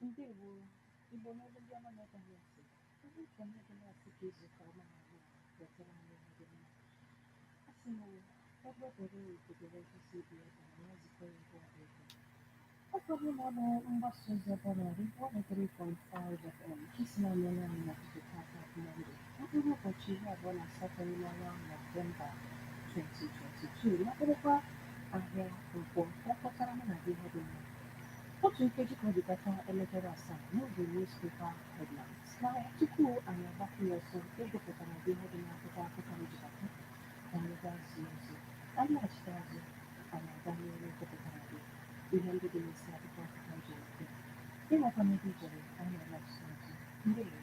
Ndewo, Igbo n'olu ndị ọma na-agaghị ntị. Ndị nkenye dị na-asị ka izu ụka ọma na-abịa wetara anyị ihe dị mma. A sị na ebe obere obodo osisi dị ebe na ya zikọ ya ebe ọ dị ebe. Ụfọdụ na-anọ mgbasa ozi ebe ọ na-adị 103.5 FM nke si na-eme anyị n'ọtụtụ tata bụ Mọnde. Ọ bụrụ ụbọchị iri abụọ na asatọ n'ime ọnwa Nọvemba 2022 ma bụrụkwa ahịa nkwọ ọkpọtara mụ na gị ihe dị mma. Otu nkeji ka ọ dịkata elekere asaa n'oge newspaper headlines. Ma tupu anyị agbapụ ya ọsọ egopụtara gị ihe dị n'akwụkwọ akụkọ anyị jikọta ka anyị gaa zie ozi. Anyị laghachite azụ anyị aga n'ihu egopụtara gị ihe ndị dị n'isi akwụkwọ akụkọ anyị jikọta. Ịnweta n'ebe ijere anyị alaghachite azụ. Ndewo.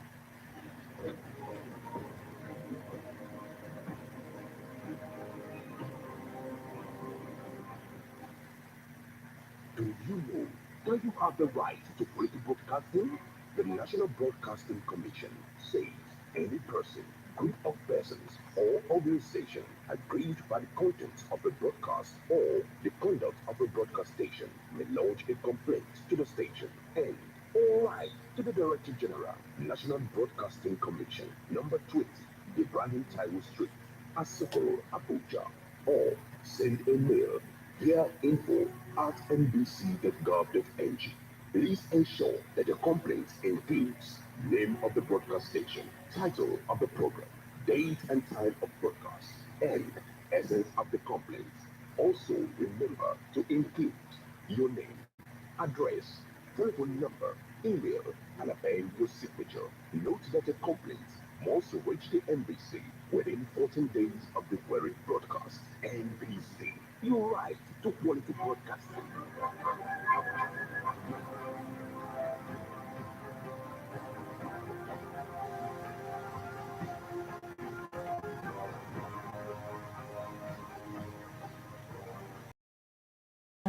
Do you know that you have the right to quality broadcasting? The National Broadcasting Commission says any person, group of persons, or organization aggrieved by the contents of a broadcast or the conduct of a broadcast station may lodge a complaint to the station and all right to the Director General, National Broadcasting Commission, number 20, Ibrahim Taiwo Street, Asokoro, Abuja, or send a mail via info@nbc.gov.ng. Please ensure that the complaint includes name of the broadcast station, title of the program, date and time of broadcast, and essence of the complaint. Also remember to include your name, address, telephone number, email, and append your signature. Note that the complaint must reach the NBC within 14 days of the queried broadcast. NBC, your right to quality broadcasting.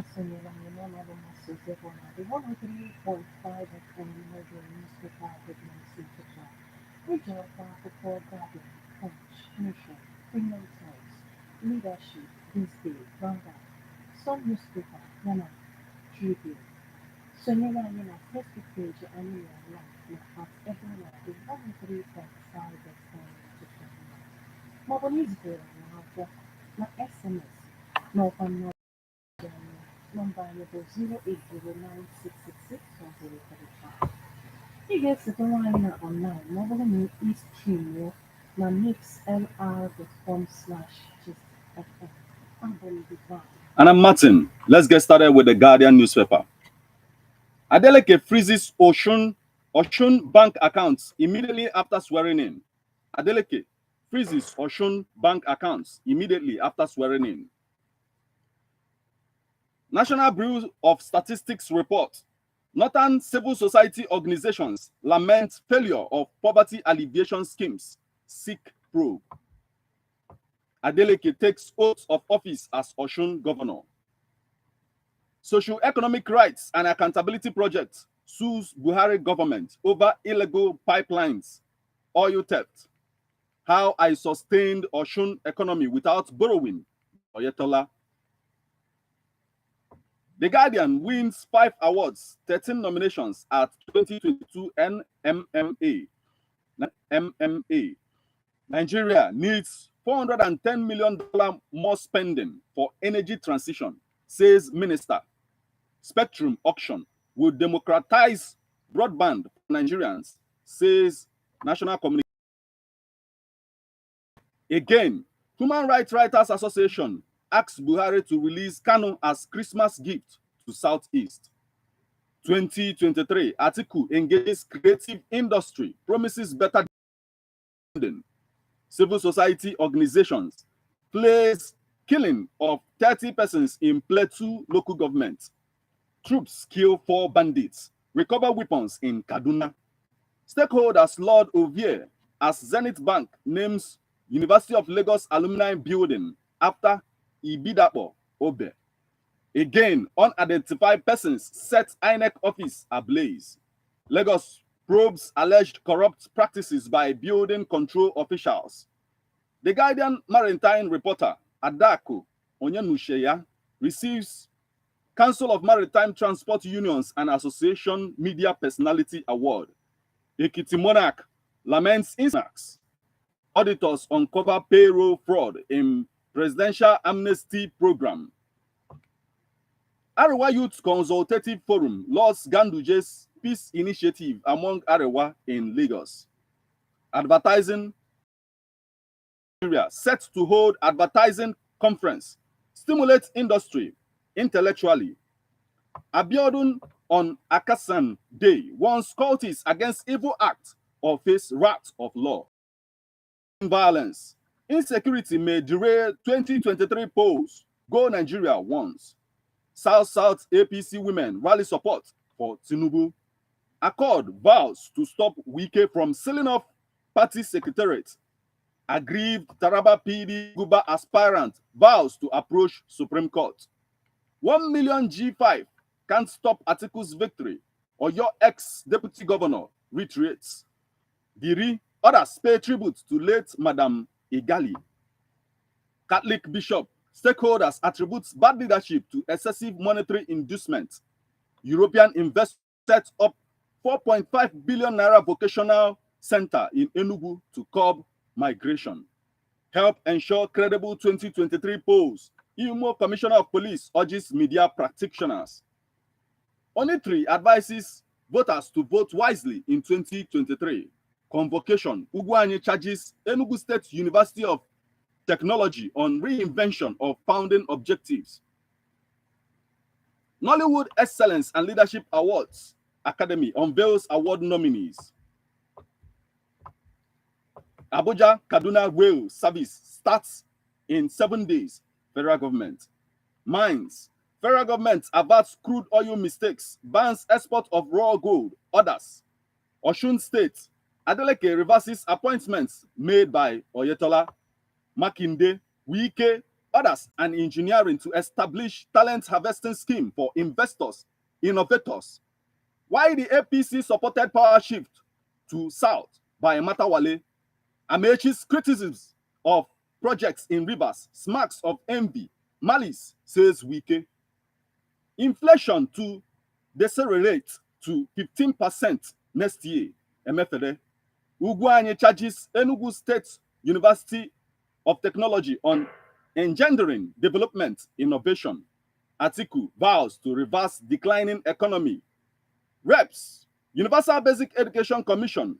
Asonyela anyị n'ọnọdụ mgbasa ozi ebe ọ na-adị 103.5 FM n'oge newspaper headlines ụtụtụ a. Eji ọkwa akụkọ Guardian, Punch, Nation, Premium Times, Leadership, This Day, Vanguard, Sun Newspaper yana Tribune. Sonyere anyị na Facebook page anyị na live na ebe ọ na-adị 103.5 FM ụtụtụ ọbụla maọbụ na izitere anyị akwụkwọ na SMS n'ọkwa nnọọ nọmba anyị bụ 08096661035. Ị ga-eseta nwaanyị na online ma ọ bụrụ na istreamuo na mixlr.com/gistfm. Abụ m Divine. And I'm Martin. Let's get started with the Guardian newspaper. Adeleke freezes Osun bank accounts immediately after swearing in. Adeleke freezes Osun bank accounts immediately after swearing in. National Bureau of Statistics report: Northern civil society organizations lament failure of poverty alleviation schemes, seek probe. Adeleke takes oath of office as Osun governor. Socio-economic rights and accountability project sues Buhari government over illegal pipelines, oil theft. How I sustained Osun economy without borrowing. Oyetola. The Guardian wins 5 awards, 13 nominations at 2022 NMMA. Nigeria needs $410 million more spending for energy transition, says Minister. Spectrum auction will democratize broadband for Nigerians, says National Communication. Again, Human Rights Writers Association asks Buhari to release Kanu as Christmas gift to Southeast. 2023, Atiku engages creative industry, promises better funding. Civil society organizations place killing of 30 persons in Plateau local government. Troops kill 4 bandits, recover weapons in Kaduna. Stakeholders Lord Ovie as Zenith Bank names University of Lagos alumni building after Ibidapo Obe. Again, unidentified persons set INEC office ablaze. Lagos probes alleged corrupt practices by building control officials. The Guardian maritime reporter Adako Onyenusheya receives Council of Maritime Transport Unions and Association Media Personality Award. Ekiti Monarch laments incidents. Auditors uncover payroll fraud in Presidential Amnesty Program. Arewa Youth Consultative Forum launches Ganduje's Peace Initiative among Arewa in Lagos. Advertising area set to hold advertising conference, stimulate industry intellectually. Abiodun on Akasan Day warns cultists against evil acts or face wrath of law. Violence. Insecurity may derail 2023 polls. Go Nigeria once. South-South APC women rally support for Tinubu. Accord vows to stop Wike from selling off party secretariat. Aggrieved Taraba PD Guba aspirant vows to approach Supreme Court. 1 million G5 can't stop Atiku's victory, or your ex-deputy governor retreats. Diri, others pay tribute to late Madam Igali. Catholic bishop, stakeholders attributes bad leadership to excessive monetary inducement. European investors set up 4.5 billion naira vocational center in Enugu to curb migration. Help ensure credible 2023 polls. Imo Commissioner of Police urges media practitioners. Onitri advises voters to vote wisely in 2023. Convocation. Ugwuanyi charges Enugu State University of Technology on reinvention of founding objectives. Nollywood Excellence and Leadership Awards Academy unveils award nominees. Abuja Kaduna Rail Service starts in 7 days. Federal government. Mines. Federal government averts crude oil mistakes, bans export of raw gold. Others. Osun State. Adeleke reverses appointments made by Oyetola, Makinde, Wike, others, and engineering to establish talent harvesting scheme for investors, innovators. Why the APC supported power shift to South by Matawale? Amechi's criticisms of projects in rivers, smacks of envy, malice, says Wike. Inflation to decelerate to 15% next year, MFD. Ugwuanyi charges Enugu State University of Technology on engendering development innovation. Atiku vows to reverse declining economy. Reps, Universal Basic Education Commission.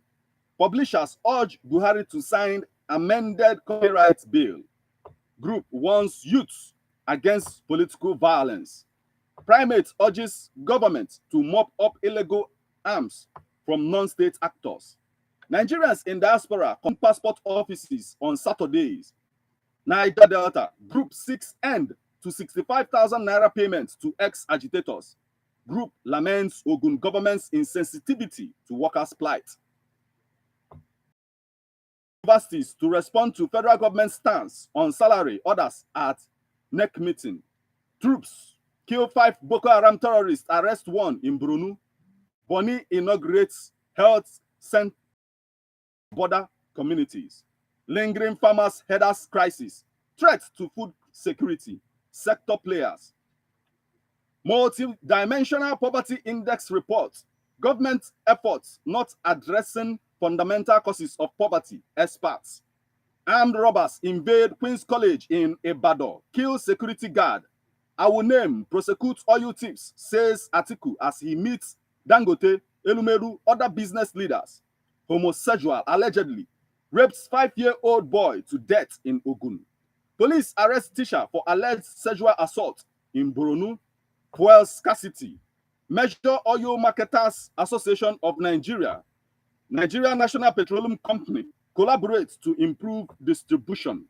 Publishers urge Buhari to sign amended copyright bill. Group warns youths against political violence. Primate urges government to mop up illegal arms from non-state actors. Nigerians in diaspora come passport offices on Saturdays. Niger Delta Group 6 end to 65,000 naira payments to ex-agitators. Group laments Ogun government's insensitivity to workers' plight. Universities to respond to federal government stance on salary orders at NEC meeting. Troops kill 5 Boko Haram terrorists, arrest 1 in Brunu. Boni inaugurates health center border communities. Lingering farmers' headers crisis. Threats to food security. Sector players. Multi-dimensional poverty index report. Government efforts not addressing fundamental causes of poverty. Experts. Armed robbers invade Queen's College in Ibadan. Kill security guard. I will name prosecute oil tips, says Atiku as he meets Dangote, Elumeru, other business leaders. Homosexual allegedly rapes 5-year-old boy to death in Ogun. Police arrest teacher for alleged sexual assault in Borno. Fuel scarcity. Major Oil Marketers Association of Nigeria. Nigeria National Petroleum Company collaborates to improve distribution.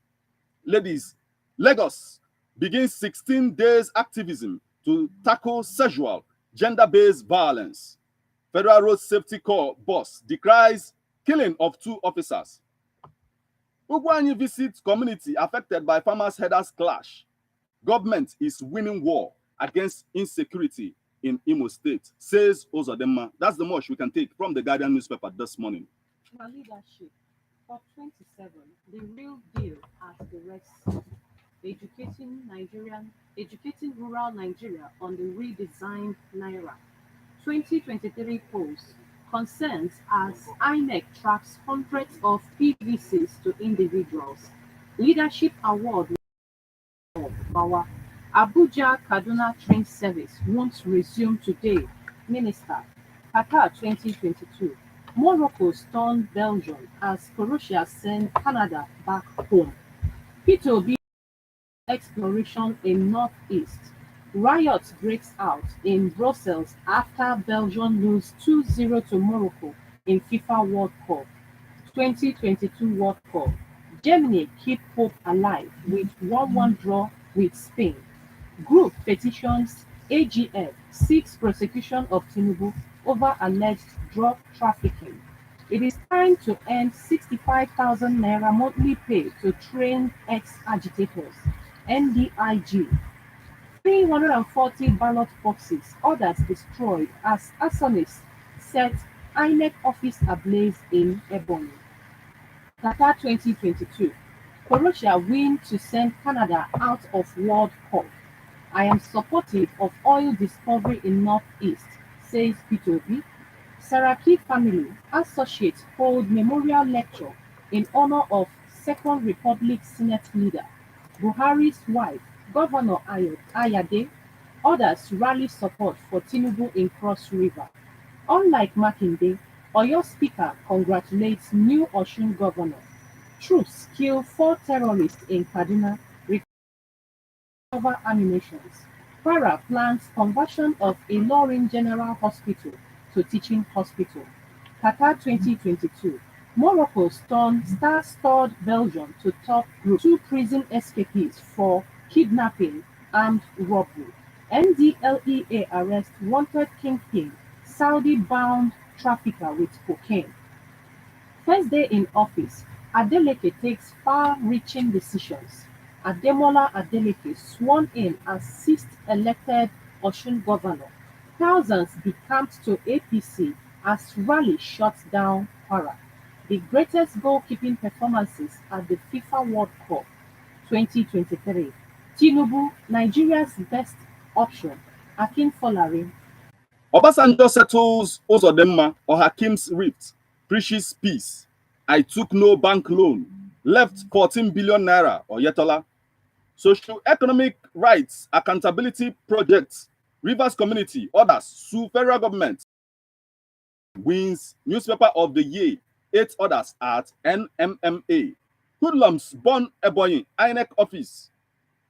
Ladies, Lagos begins 16 days activism to tackle sexual, gender-based violence. Federal Road Safety Corps boss decries killing of 2 officers. Ugwuanyi visits community affected by farmers' headers clash. Government is winning war against insecurity in Imo State, says Ozodema. That's the much we can take from the Guardian newspaper this morning. My leadership for 27, the real deal at the Red Sea. educating rural Nigeria on the redesigned Naira. 2023 polls concerns as INEC tracks hundreds of PVCs to individuals. Leadership Award of Bawa. Abuja Kaduna train service won't resume today. Minister. Qatar 2022. Morocco stunned Belgium as Croatia send Canada back home. P2B exploration in Northeast. Riot breaks out in Brussels after Belgium lose 2-0 to Morocco in FIFA World Cup. 2022 World Cup. Germany keep hope alive with 1-1 draw with Spain. Group petitions AGF seeks prosecution of Tinubu over alleged drug trafficking. It is time to end 65,000 naira monthly pay to trained ex-agitators. NDIG. 340 ballot boxes, others destroyed as arsonists set INEC office ablaze in Ebonyi. Qatar 2022. Croatia win to send Canada out of World Cup. I am supportive of oil discovery in Northeast, says P2B. Saraki family associates hold memorial lecture in honor of Second Republic Senate leader Buhari's wife, Governor Ayade. Others rally support for Tinubu in Cross River. Unlike Makinde, Oyo Speaker congratulates new Osun governor. Troops kill 4 terrorists in Kaduna, recover ammunitions. Kwara plans conversion of Ilorin General Hospital to teaching hospital. Qatar 2022. Morocco star-studded Belgium to top group. Two prison escapees for kidnapping and robbery. NDLEA arrest wanted kingpin, Saudi-bound trafficker with cocaine. First day in office, Adeleke takes far-reaching decisions. Ademola Adeleke sworn in as sixth elected Osun governor. Thousands decamped to APC as rally shuts down Kwara. The greatest goalkeeping performances at the FIFA World Cup 2023. Tinubu, Nigeria's best option. Akinfolari. Obasanjo settles Uzodimma or Hakim's rift, preaches peace. I took no bank loan, left 14 billion naira or Yetola. Socio-economic rights accountability projects, Rivers community, others sue federal government. Wins newspaper of the year, 8 others at NMMA. Hoodlums burn Ebonyi INEC office.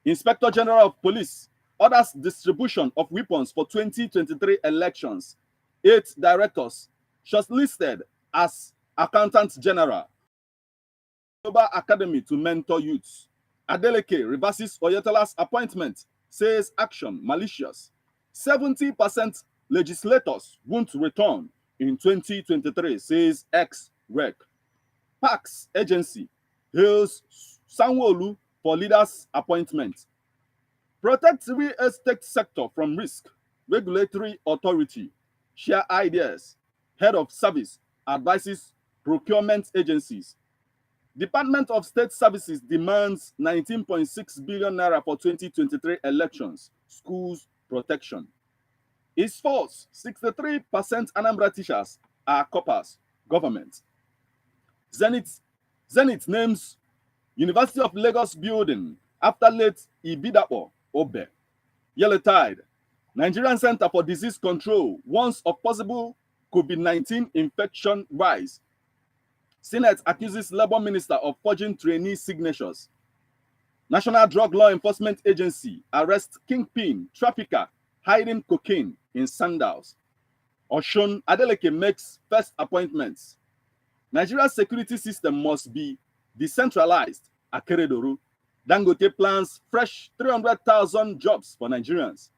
Inspector General of Police orders distribution of weapons for 2023 elections. 8 directors shortlisted as Accountant General. Global Academy to mentor youths. Adeleke reverses Oyetola's appointment, says action malicious. 70% legislators won't return in 2023, says ex-rec. Pax agency hails Sanwo-Olu for leaders' appointment. Protect real estate sector from risk. Regulatory authority share ideas. Head of service advises procurement agencies. Department of State Services demands 19.6 billion naira for 2023 elections. Schools protection. Is false. 63% Anambra teachers are coppers. Government. Zenith names University of Lagos building after late Ibidapo Obe. Yellow Tide. Nigerian Center for Disease Control warns of possible COVID-19 infection rise. Senate accuses Labour Minister of forging trainee signatures. National Drug Law Enforcement Agency arrests kingpin trafficker hiding cocaine in sandals. Osun Adeleke makes first appointments. Nigeria's security system must be decentralized. Akeredolu. Dangote plans fresh 300,000 jobs for Nigerians.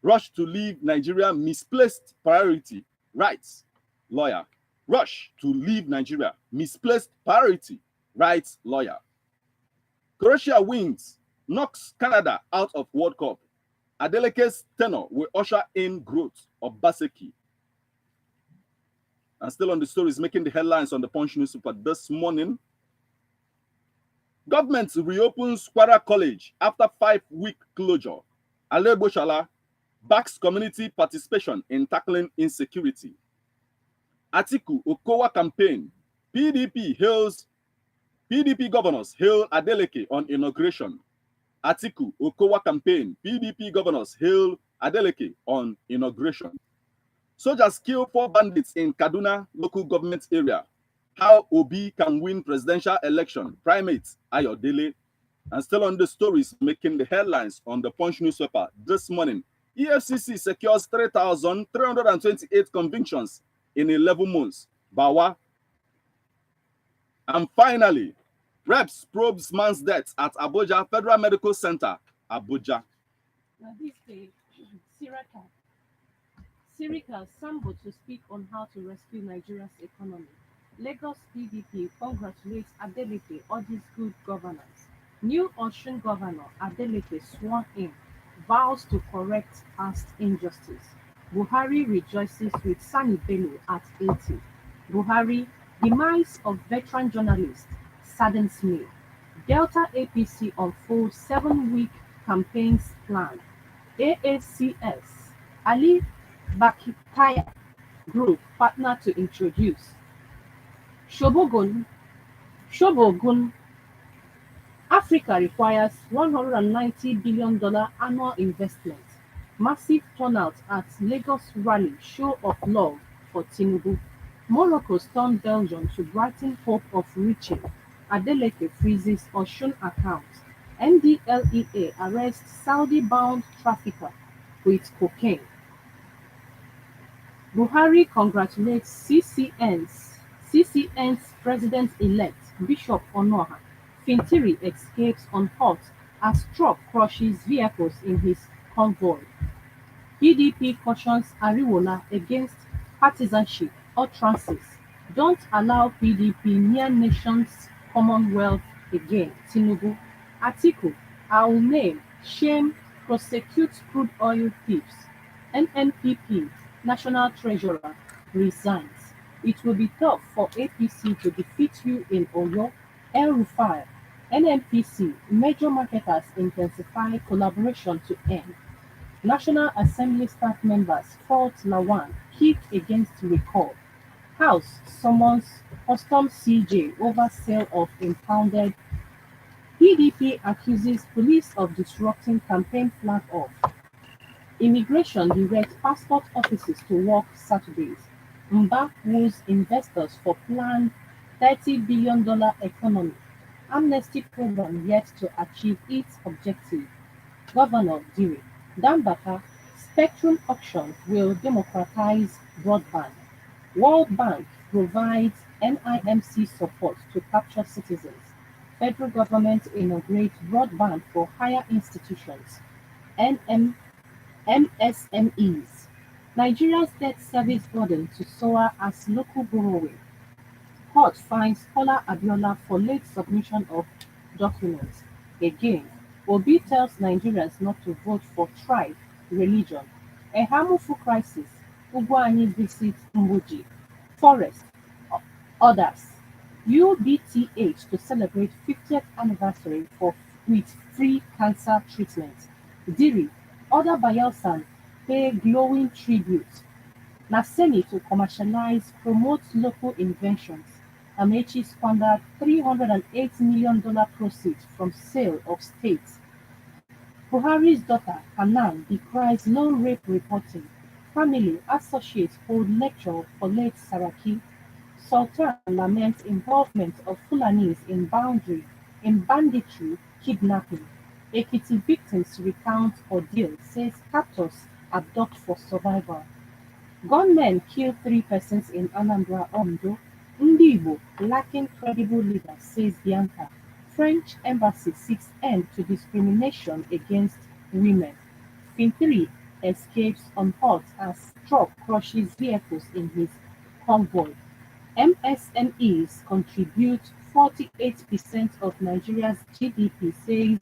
Rush to leave Nigeria misplaced priority. Rights. Lawyer. Rush to leave Nigeria misplaced priority. Rights lawyer. Croatia wins, knocks Canada out of World Cup. Adeleke's tenure will usher in growth of Baseki. And still on the stories making the headlines on the Punch newspaper this morning. Government reopens Kwara College after 5-week closure. Alebo Shala backs community participation in tackling insecurity. Atiku Okowa campaign. PDP governors hail Adeleke on inauguration. Atiku Okowa campaign. PDP governors hail Adeleke on inauguration. Soldiers kill 4 bandits in Kaduna local government area. How Obi can win presidential election. Primate Ayodele. And still on the stories making the headlines on the Punch newspaper this morning. EFCC secures 3,328 convictions in 11 months. Bawa. And finally, Reps probes man's death at Abuja Federal Medical Center, Abuja. Now this day, Sirika Sambo to speak on how to rescue Nigeria's economy. Lagos PDP congratulates Adeleke urges good governance. New Osun Governor Adeleke sworn in, vows to correct past injustice. Buhari rejoices with Sani Bello at 80. Buhari, demise of veteran journalist saddens me. Delta APC unfolds 7-week campaigns plan. AACS, Ali Bakitaya Group partner to introduce. Shobogun, Africa requires $190 billion annual investment. Massive turnout at Lagos rally show of love for Tinubu. Morocco stormed Belgium to brighten hope of reaching. Adeleke freezes Osun account. NDLEA arrests Saudi-bound trafficker with cocaine. Buhari congratulates CCN's president-elect Bishop Onoha. Fintiri escapes unhurt as truck crushes vehicles in his convoy. PDP cautions Ariwola against partisanship or trances. Don't allow PDP near nations Commonwealth again. Tinubu. Atiku, I'll name, shame, prosecute crude oil thieves. NNPP National Treasurer resigns. It will be tough for APC to defeat you in Oyo. El Rufai. NNPC major marketers intensify collaboration to end. National Assembly staff members fought Lawan kick against recall. House summons custom CJ over sale of impounded. PDP accuses police of disrupting campaign flag off. Immigration directs passport offices to work Saturdays. Mba woos investors for planned $30 billion economy. Amnesty program yet to achieve its objective. Governor Diri. Dambaka, spectrum auction will democratize broadband. World Bank provides NIMC support to capture citizens. Federal government inaugurates broadband for higher institutions. MSMEs. Nigeria's debt service burden to soar as local borrowing. Court finds Scholar Abiola for late submission of documents. Again, Obi tells Nigerians not to vote for tribe, religion. A harmful crisis. Ugwuanyi visits Mbuji. Forest. Others. UBTH to celebrate 50th anniversary with free cancer treatment. Diri. Other Bayelsan pay glowing tribute. Naseni to commercialize, promote local inventions. Amechi squandered $308 million proceeds from sale of states. Buhari's daughter, Hanan, decries no rape reporting. Family associates hold lecture for late Saraki. Sultan laments involvement of Fulanis in banditry, kidnapping. Ekiti victims recount ordeal, says captors abduct for survival. Gunmen kill 3 persons in Anambra, Ondo. Ndi Igbo lacking credible leader, says Bianca. French embassy seeks end to discrimination against women. Fintiri escapes unhurt as truck crushes vehicles in his convoy. MSMEs contribute 48% of Nigeria's GDP, says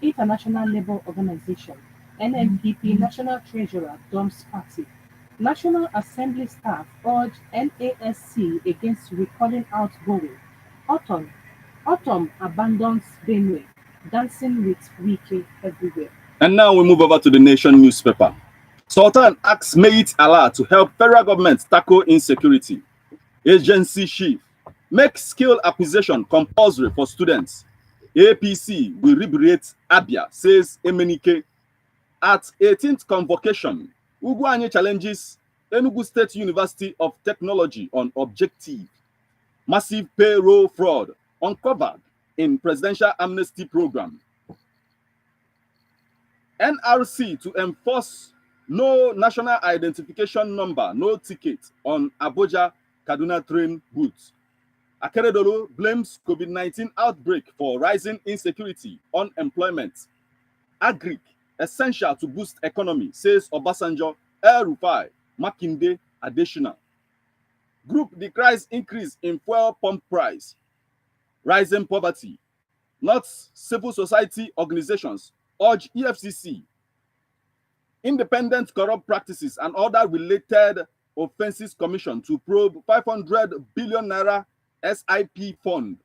International Labour Organization. NNPP National Treasurer dumps party. National Assembly staff urge NASC against recalling outgoing. Autumn. Autumn abandons Benue, dancing with Wike everywhere. And now we move over to the Nation newspaper. Sultan asks Mayit Allah to help federal government tackle insecurity. Agency chief, make skill acquisition compulsory for students. APC will liberate Abia, says Emenike. At 18th convocation, Ugwuanyi challenges Enugu State University of Technology on objective. Massive payroll fraud uncovered in presidential amnesty program. NRC to enforce no national identification number, no ticket on Abuja Kaduna train route. Akeredolu blames COVID-19 outbreak for rising insecurity, unemployment. Agric, essential to boost economy, says Obasanjo, El Rufai, Makinde, Additional. Group decries increase in fuel pump price. Rising poverty. Not civil society organizations urge EFCC, Independent Corrupt Practices and Other Related Offenses Commission to probe 500 billion naira SIP fund.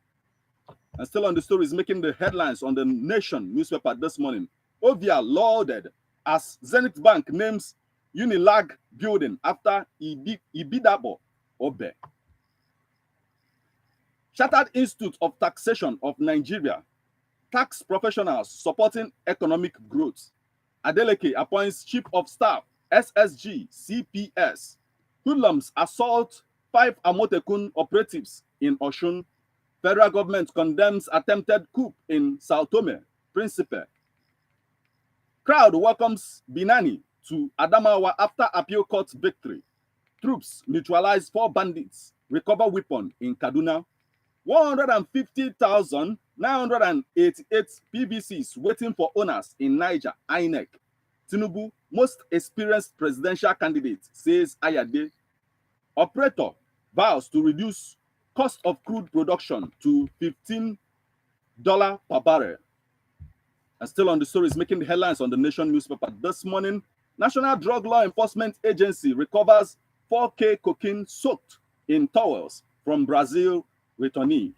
And still on the story is making the headlines on the Nation newspaper this morning. Ovia lauded as Zenith Bank names Unilag building after Ibidabo Obe. Chartered Institute of Taxation of Nigeria, tax professionals supporting economic growth. Adeleke appoints Chief of Staff, SSG, CPS. Hoodlums assault 5 Amotekun operatives in Osun. Federal government condemns attempted coup in Sao Tome, Principe. Crowd welcomes Binani to Adamawa after appeal court victory. Troops neutralize 4 bandits, recover weapon in Kaduna. 150,988 PVCs waiting for owners in Niger, INEC. Tinubu, most experienced presidential candidate, says Ayade. Operator vows to reduce cost of crude production to $15 per barrel. And still on the story is making the headlines on the Nation newspaper this morning. National Drug Law Enforcement Agency recovers 4K cocaine soaked in towels from Brazil returnee.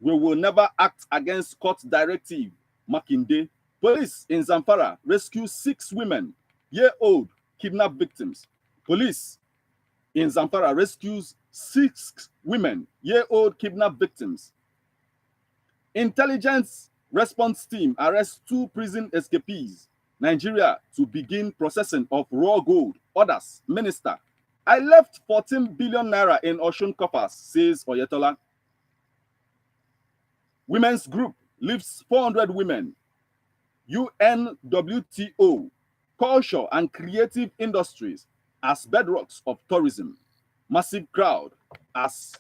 We will never act against court directive, Makinde. Police in Zamfara rescue 6 women, year-old kidnapped victims. Police in Zamfara rescues 6 women, year-old kidnapped victims. Intelligence response team arrests 2 prison escapees. Nigeria to begin processing of raw gold. Orders, Minister. I left 14 billion naira in Osun coffers, says Oyetola. Women's group lifts 400 women. UNWTO, culture and creative industries as bedrocks of tourism. Massive crowd as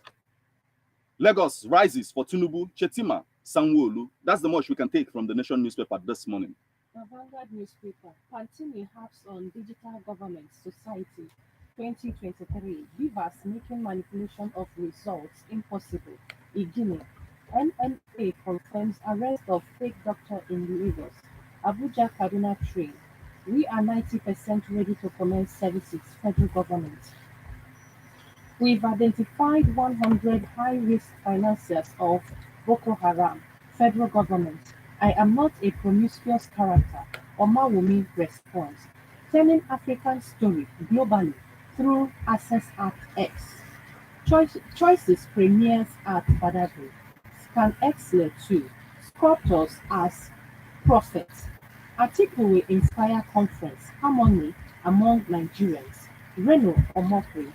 Lagos rises for Tinubu, Chetima, Sanwo-Olu. That's the much we can take from the Nation newspaper this morning. The Vanguard newspaper, Pantini harps on digital government society 2023, Beavers making manipulation of results impossible. Guinea, NNA confirms arrest of fake doctor in Lagos. Abuja Kaduna train. We are 90% ready to commence services, federal government. We've identified 100 high-risk financiers of Boko Haram, federal government. I am not a promiscuous character, Omawumi responds, telling African story globally through Access Act X. Choices premieres at Badagry. Scan Excellent 2. Sculptors as prophets. Article will inspire conference, harmony among Nigerians. Reno Omokri.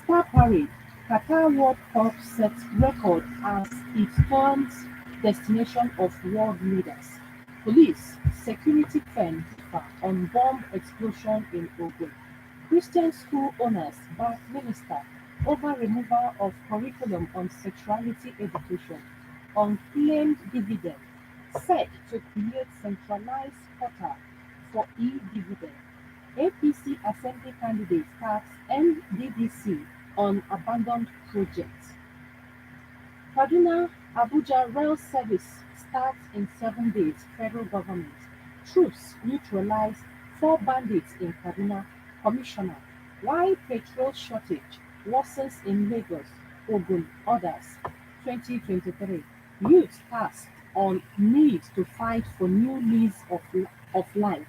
Star Parade. Qatar World Cup sets record as it turns destination of world leaders. Police. Security firm differ on bomb explosion in Ogun. Christian school owners back minister over removal of curriculum on sexuality education. Unclaimed dividend set to create centralized portal for e-dividend. APC Assembly candidate tax NDDC on abandoned projects. Kaduna Abuja rail service starts in 7 days, federal government. Troops neutralize 4 bandits in Kaduna. Commissioner, why petrol shortage worsens in Lagos, Ogun, others, 2023. Youth tasked on need to fight for new lease of life.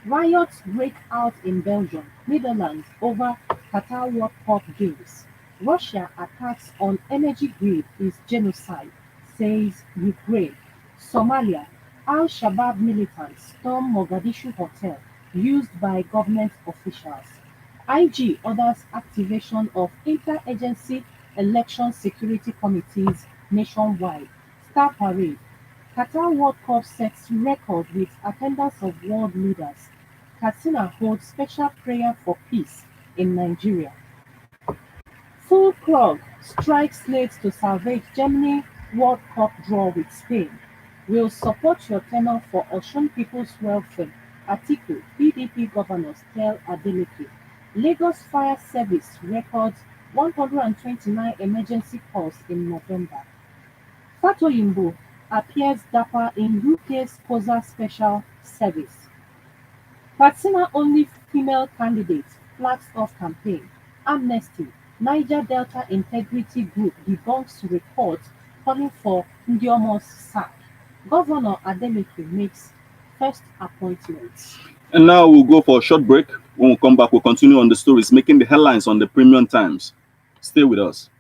Riots break out in Belgium, Netherlands over Qatar World Cup games. Russia attacks on energy grid is genocide, says Ukraine. Somalia: Al-Shabaab militants storm Mogadishu hotel used by government officials. IG orders activation of interagency election security committees nationwide. Star Parade: Qatar World Cup sets record with attendance of world leaders. Katsina holds special prayer for peace in Nigeria. Full Krug strikes slate to salvage Germany World Cup draw with Spain. Will support your tenure for Osun people's welfare. Atiku, PDP governors tell Adeleke. Lagos Fire Service records 129 emergency calls in November. Fatoyinbo appears dapper in UK's COSA Special Service. Katsina only female candidate flags off campaign. Amnesty: Niger Delta Integrity Group debunks report calling for Ndiomo's sack. Governor Adeleke makes first appointments. And now we'll go for a short break. When we come back, we'll continue on the stories making the headlines on the Premium Times. Stay with us.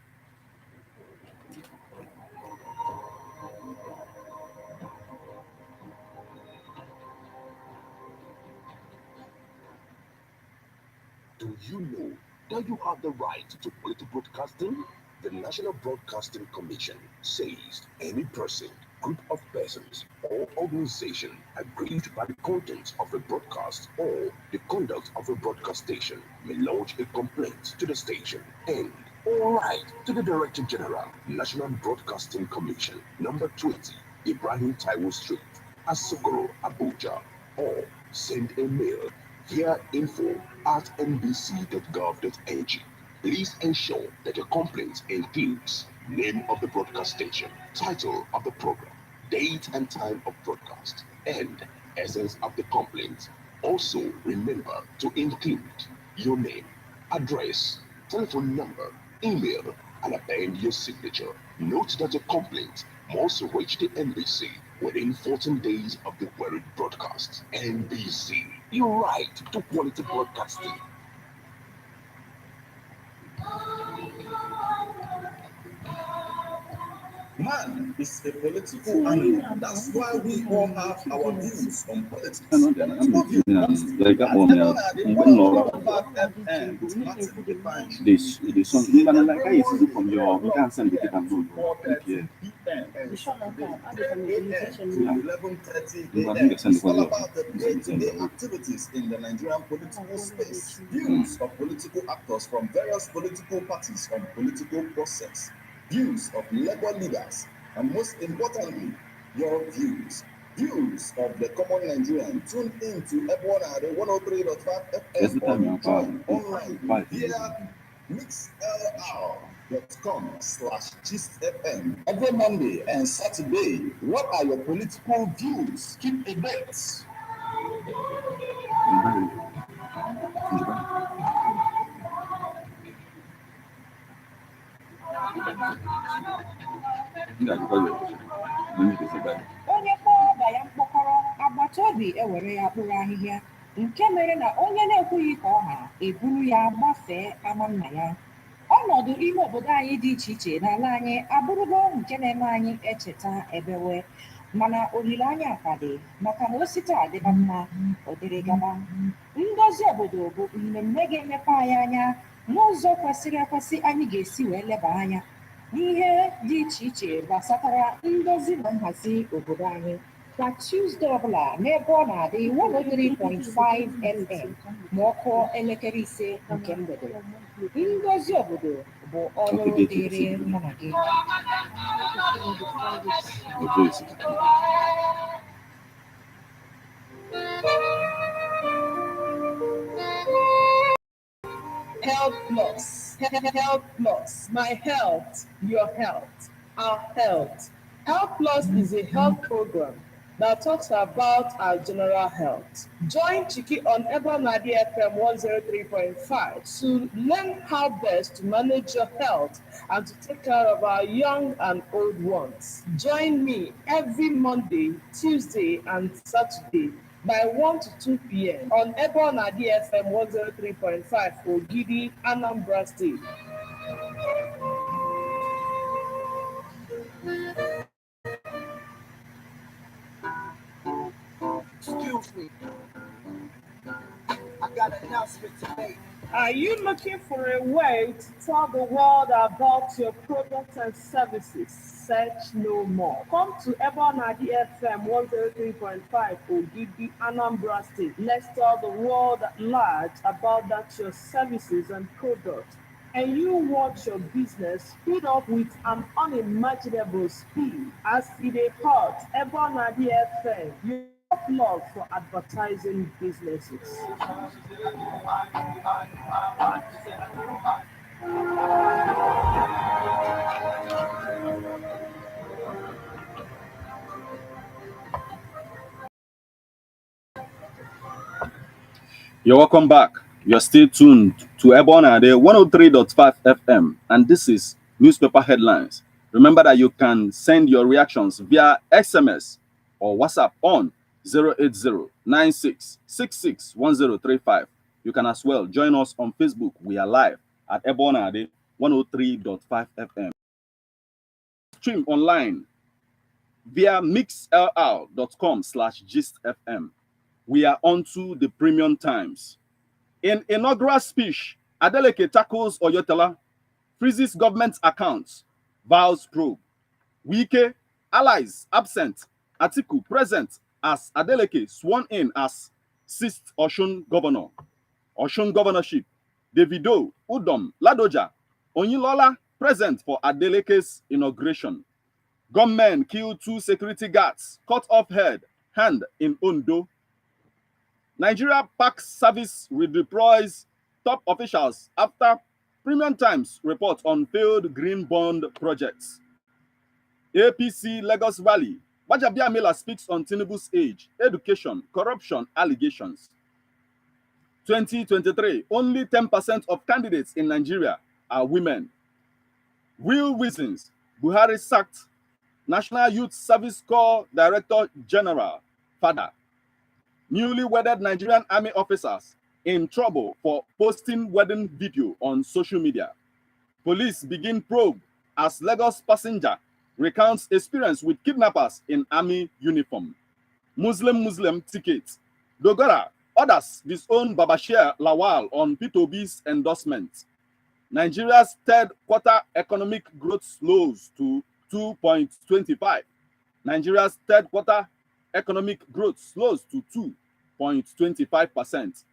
Do you know that you have the right to quality broadcasting? The National Broadcasting Commission says any person, group of persons, or organization aggrieved by the content of a broadcast or the conduct of a broadcast station may lodge a complaint to the station and all right to the Director General, National Broadcasting Commission, number 20, Ibrahim Taiwo Street, Asokoro, Abuja, or send a mail via info@nbc.gov.ng. Please ensure that your complaint includes name of the broadcast station, title of the program, date and time of broadcast, and essence of the complaint. Also, remember to include your name, address, telephone number, email, and append your signature. Note that your complaint must reach the NBC within 14 days of the queried broadcast. NBC, your right to quality broadcasting. Man is a political animal. That's why we all have our views on politics. It's all about the day-to-day activities in the Nigerian political space. Views of political actors from various political parties on political process. Views of labor leaders, and most importantly, your views. Views of the common Nigerian. Tune in to Ebona, the 103.5 FM or join online via mixlr.com/gistfm every Monday and Saturday. What are your political views? Keep a date. Onye kpọọ ọba ya mkpọkọrọ, agbata obi ewere ya kpụrụ ahịhịa, nke mere na onye na-ekwughị ka ọha eburu ya gbafee ama nna ya. Ọnọdụ ime obodo anyị dị iche iche n'ala anyị abụrụgo nke na-eme anyị echeta ebewe, mana olileanya ka dị maka na o site adịba mma ọ dịrị gaba. Ngozi obodo bụ mmemme ga-emepe anyị anya n'ụzọ kwesịrị ekwesị anyị ga-esi wee leba anya n'ihe dị iche iche gbasatara ndozi na nhazi obodo anyị kwa Tuesday ọbụla n'ebe ọ na-adị 103.5 FM ma ọ kụọ elekere 5 nke mgbede. Ndozi obodo bụ ọrụ dịịrị mụ na gị. Health Plus, Health Plus, my health, your health, our health. Health Plus is a health program that talks about our general health. Join Chiki on Ebonadi FM 103.5 to learn how best to manage your health and to take care of our young and old ones. Join me every Monday, Tuesday, and Saturday by 1 to 2 p.m. on Ebonadi FM 103.5 Ogidi, Anambra State. Excuse me. I got an announcement to make. Are you looking for a way to tell the world about your products and services? Search no more. Come to Ebonadi FM 103.5 Ogidi, Anambra State. Let's tell the world at large about that your services and products. And you want your business speed up with an unimaginable speed. As it hot, Ebonadi FM, your top love for advertising businesses. You're welcome back. You're still tuned to Ebonade 103.5 FM, and this is Newspaper Headlines. Remember that you can send your reactions via SMS or WhatsApp on 080-9666-1035. You can as well join us on Facebook. We are live at Ebonade 103.5 FM. Stream online via mixlr.com/gistfm. We are onto the premium times. In inaugural speech, Adeleke tackles Oyotela, freezes government accounts, vows probe. Wike, allies absent, Atiku present as Adeleke sworn in as 6th Osun governor. Osun governorship, Davido, Udom, Ladoja, Onyilola present for Adeleke's inauguration. Gunmen kill 2 security guards, cut off hand in Ondo. Nigeria Park Service redeploys top officials after Premium Times report on failed green bond projects. APC Lagos Valley, Bajabiamila speaks on Tinubu's age, education, corruption allegations. 2023, only 10% of candidates in Nigeria are women. Real reasons, Buhari sacked National Youth Service Corps Director General, Father. Newly wedded Nigerian army officers in trouble for posting wedding video on social media. Police begin probe as Lagos passenger recounts experience with kidnappers in army uniform. Muslim ticket. Dogara, others disown Babashir Lawal on P2B's endorsement. Nigeria's third quarter economic growth slows to 2.25. Nigeria's third quarter economic growth slows to 2.25%.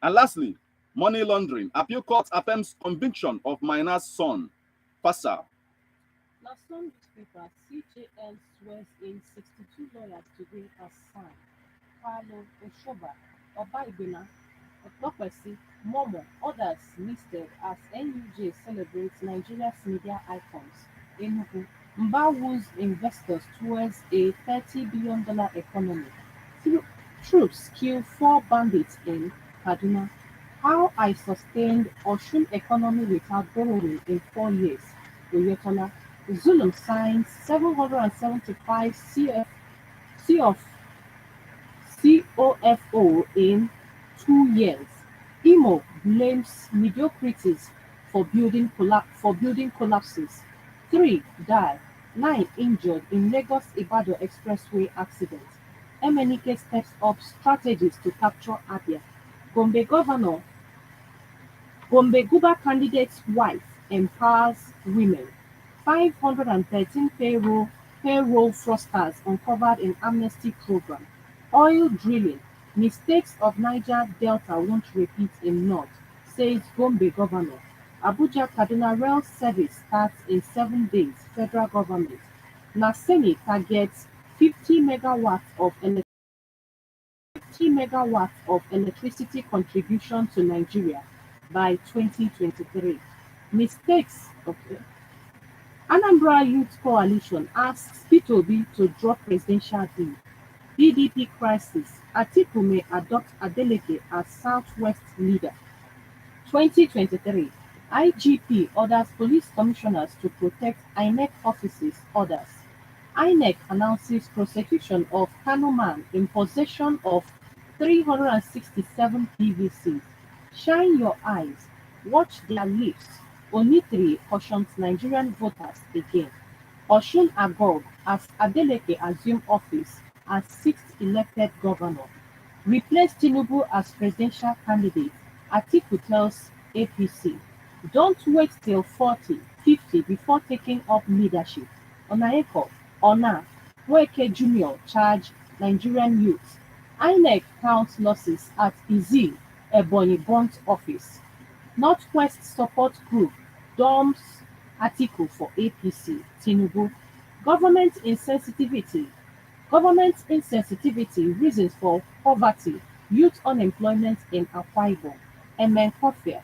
And lastly, money laundering. Appeal court affirms conviction of minor's son, Fasa. Last Sunday newspaper, CJN swears in 62 lawyers today as signed. Carlo Oshoba, Obaibina, Otokwesi, Momo, others listed as NUJ celebrates Nigeria's media icons. Enugu, Mbawu's investors towards a $30 billion economy. Troops kill 4 bandits in Kaduna. How I sustained Osun economy without borrowing in 4 years. Oyetola, Zulum signs 775 COFO in 2 years. Imo blames mediocrities for building collapses. 3 die, 9 injured in Lagos-Ibadan Expressway accident. MNK steps up strategies to capture Abia. Gombe Guba candidate's wife empowers women. 513 payroll fraudsters uncovered in amnesty program. Oil drilling. Mistakes of Niger Delta won't repeat in North, says Gombe governor. Abuja Kaduna rail service starts in 7 days, federal government. Naseni targets 50 megawatts of electricity contribution to Nigeria by 2023. Mistakes. Okay. Anambra Youth Coalition asks P2B to drop presidential bid. PDP crisis. Atiku may adopt Adeleke as Southwest leader. 2023. IGP orders police commissioners to protect INEC offices. Orders. INEC announces prosecution of Kano man in possession of 367 PVCs. Shine your eyes. Watch their lips. Onitiri cautions Nigerian voters again. Osun agog as Adeleke assume office as sixth elected governor. Replace Tinubu as presidential candidate. Atiku tells APC, don't wait till 40, 50 before taking up leadership. Onaeko, Ona, Weke Jr. charge Nigerian youth. INEC counts losses at Izi, Ebonyi Burnt office. Northwest support group dumps Atiku for APC. Tinubu. Government insensitivity Government insensitivity reasons for poverty, youth unemployment in Akwa Ibom, Emenkofia,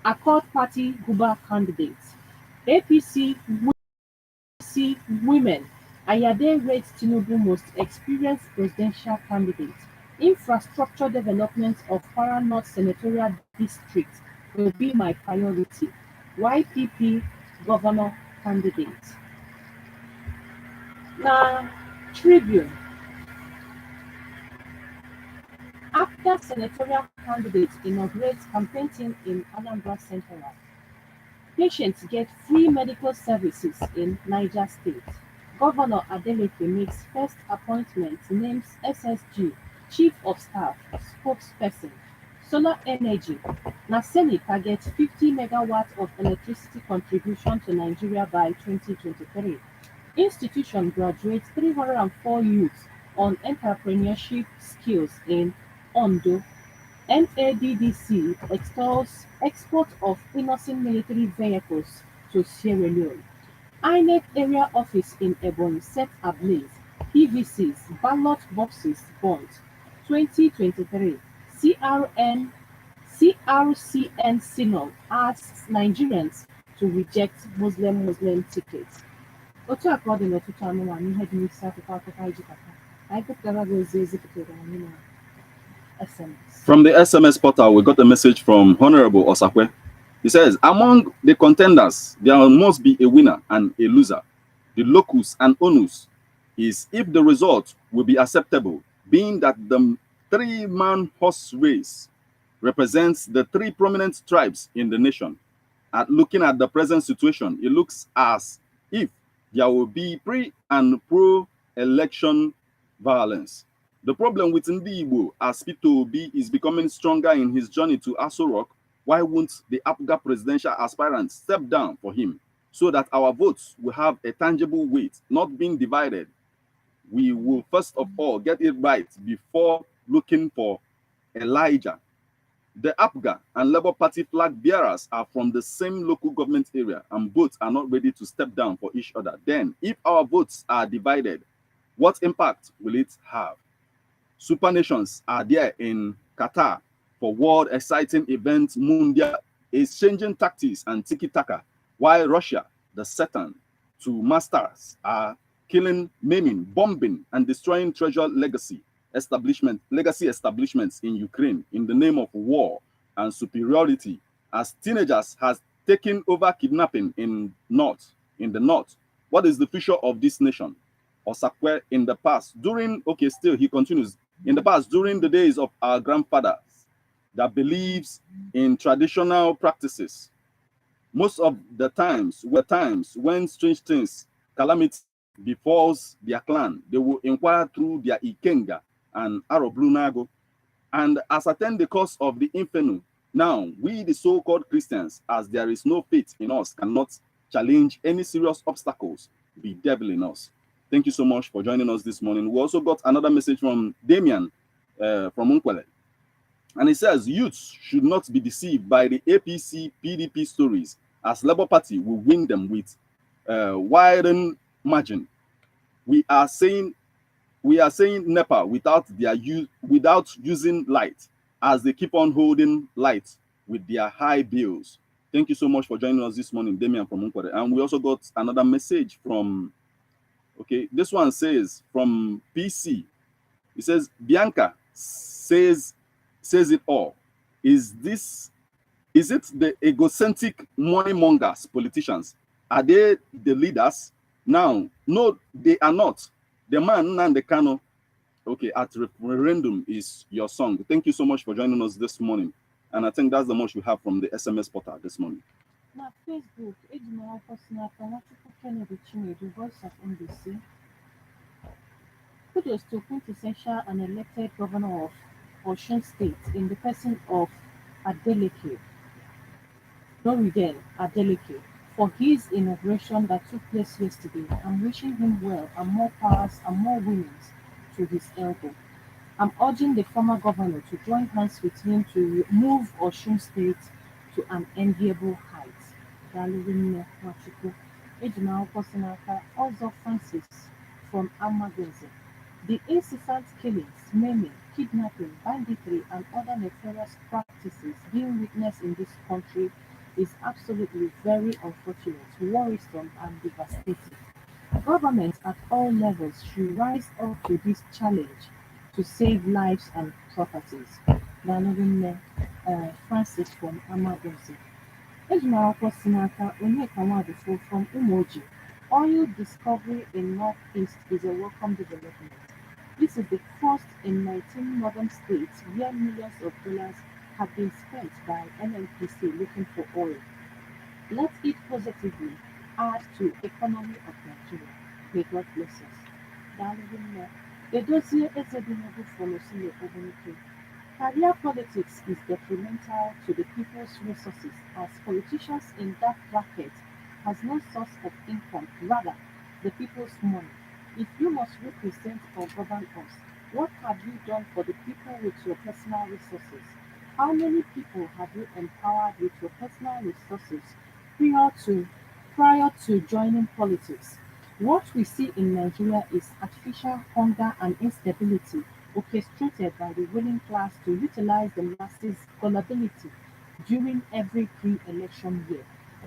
Accord Party Guber candidates, APC women, Ayade rates Tinubu most experienced presidential candidate, infrastructure development of Kwara North Senatorial District will be my priority, YPP governor candidate. Na Tribune. After senatorial candidate inaugurates campaign team in Anambra Central, patients get free medical services in Niger State. Governor Adeleke makes first appointment, names SSG, Chief of Staff, spokesperson. Solar energy. Naseni targets 50 megawatts of electricity contribution to Nigeria by 2023. Institution graduates 304 youths on entrepreneurship skills in Ondo. NADDC extols export of innocent military vehicles to Sierra Leone. INEC area office in Ebonyi set ablaze. PVCs, ballot boxes burnt. 2023. CRCN Synod asks Nigerians to reject Muslim tickets. Otu a ka ọ dị n'ọtụtụ anụmanụ ihe dị n'isi akụkọ anyị ji kata. Anyị gụpụtara gị ozi ezipụtara anyị na SMS. From the SMS portal, we got a message from Honorable Osakwe. He says, among the contenders, there must be a winner and a loser. The locus and onus is if the result will be acceptable, being that the three-man horse race represents the three prominent tribes in the nation. Looking at the present situation, it looks as if there will be pre- and pro-election violence. The problem with Ndi Igbo, as Peter Obi is becoming stronger in his journey to Aso Rock, why won't the APGA presidential aspirant step down for him so that our votes will have a tangible weight, not being divided? We will first of all get it right before looking for Elijah. The APGA and Labour Party flag bearers are from the same local government area and both are not ready to step down for each other. Then, if our votes are divided, what impact will it have? Super nations are there in Qatar for world exciting event Mundial, exchanging tactics and tiki-taka, while Russia, the Satan, to masters are killing, maiming, bombing, and destroying treasure legacy establishments in Ukraine in the name of war and superiority, as teenagers has taken over kidnapping in the north. What is the future of this nation? Osakwe in the past, he continues, in the past, during the days of our grandfathers that believes in traditional practices, most of the times were times when strange things, calamity befalls their clan. They will inquire through their Ikenga and Aroblunago and ascertain the cause of the inferno. Now, we, the so-called Christians, as there is no faith in us, cannot challenge any serious obstacles, be devil in us. Thank you so much for joining us this morning. We also got another message from Damian from Unkwele. And he says, youths should not be deceived by the APC PDP stories, as Labour Party will win them with widened margin. We are saying NEPA without using light, as they keep on holding light with their high bills. Thank you so much for joining us this morning, Damian from Unkwele. And we also got another message from, this one says, from PC, It says, Bianca says it all. Is it the egocentric money mongers, politicians? Are they the leaders? Now, no, they are not. The man, Nnamdi Kanu, okay, at referendum is your song. Thank you so much for joining us this morning. And I think that's the most we have from the SMS portal this morning. Na Facebook, Ejima Okwasina Nwachukwu Kennedy Chinedu, Voice of NBC. Kudos to quintessential and elected governor of Osun State in the person of Adeleke, Adeleke, for his inauguration that took place yesterday. I'm wishing him well and more powers and more winnings to his elbow. I'm urging the former governor to join hands with him to move Osun State to an enviable height. Dalụrinne Nwachukwu. Ejima Okwasina Ozo Francis from Amagozi. The incessant killings, maiming, kidnapping, banditry, and other nefarious practices being witnessed in this country is absolutely very unfortunate, worrisome, and devastating. Governments at all levels should rise up to this challenge to save lives and properties. Dalụrinne Francis from Amagozi. Ejima Okwasina Onyeka Nwadifo from Umoji. Oil discovery in Northeast is a welcome development. This is the first in 19 northern states where millions of dollars have been spent by NNPC looking for oil. Let it positively add to the economy of Nigeria. May God bless us. Dalụrinne Edozie Ezebinobu from Osile Ogunike. Career politics is detrimental to the people's resources as politicians in that bracket has no source of income, rather the people's money. If you must represent or govern us, what have you done for the people with your personal resources? How many people have you empowered with your personal resources prior to joining politics? What we see in Nigeria is artificial hunger and instability orchestrated by the ruling class to utilize the masses' gullibility during every pre-election year.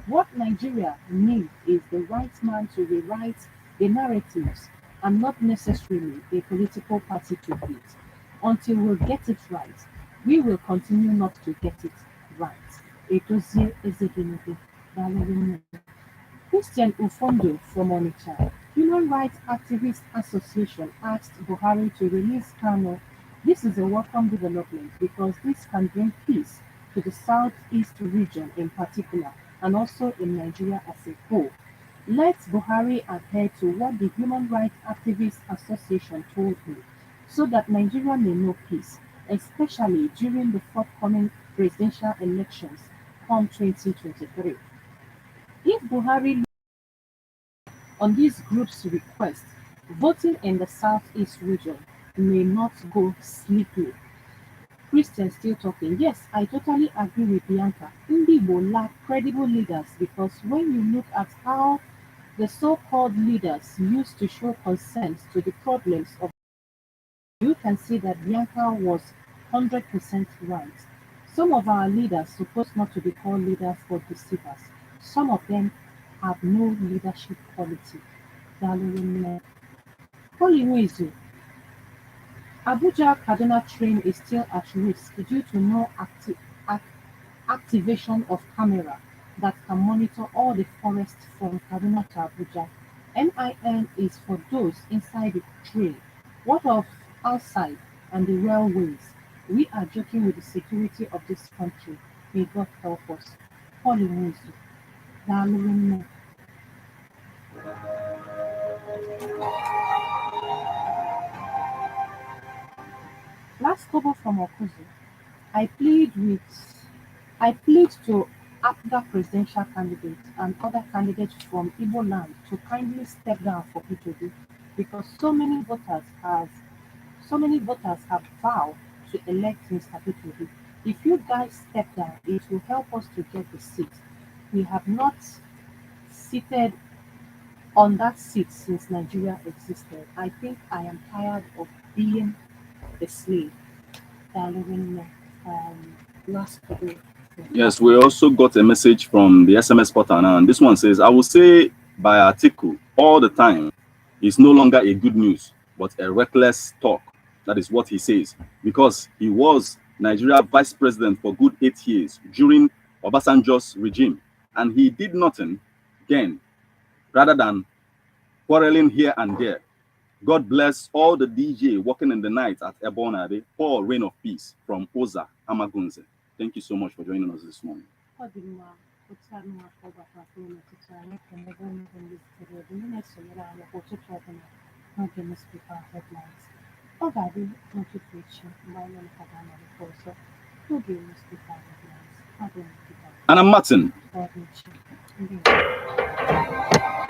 What Nigeria needs is the right man to rewrite the narratives and not necessarily a political party to do it. Until we get it right, we will continue not to get it right. Edozie Ezebinobu, Dalụrinne. Christian Ufondo from Onitsha. Human Rights Activist Association asked Buhari to release Kanu. This is a welcome development because this can bring peace to the Southeast region in particular and also in Nigeria as a whole. Let Buhari adhere to what the Human Rights Activist Association told him so that Nigeria may know peace, especially during the forthcoming presidential elections come 2023. If Buhari on these groups' request, voting in the Southeast region may not go smoothly. Christian still talking. Yes, I totally agree with Bianca. Igbo lack credible leaders because when you look at how the so-called leaders used to show consent to the problems of, you can see that Bianca was 100% right. Some of our leaders supposed not to be called leaders but deceivers. Some of them have no leadership quality. Dalụrinne. Poliwizu. Abuja Kaduna train is still at risk due to no activation of camera that can monitor all the forest from Kaduna to Abuja. NIN is for those inside the train. What of outside and the railways? We are joking with the security of this country. May God help us. Poliwizu. Dalụrinne. Last couple from Okuzu. I plead to APGA presidential candidates and other candidates from Igbo land to kindly step down for P2D because so many voters have vowed to elect Mr. P2D. If you guys step down, it will help us to get the seat. We have not seated on that seat since Nigeria existed. I think I am tired of being a slave. Last couple. Yes, we also got a message from the SMS portal now, and this one says, I will say by article all the time, it's no longer a good news, but a reckless talk That is what he says, because he was Nigeria vice president for good 8 years during Obasanjo's regime, and he did nothing again rather than quarreling here and there. God bless all the DJ working in the night at Ebonade. Paul, Reign of Peace from Oza, Amagunze. Thank you so much for joining us this morning. Newspaper headlines. Ogadi notification my name Kadana Reporter, newspaper headlines. And I'm Martin. God bless you.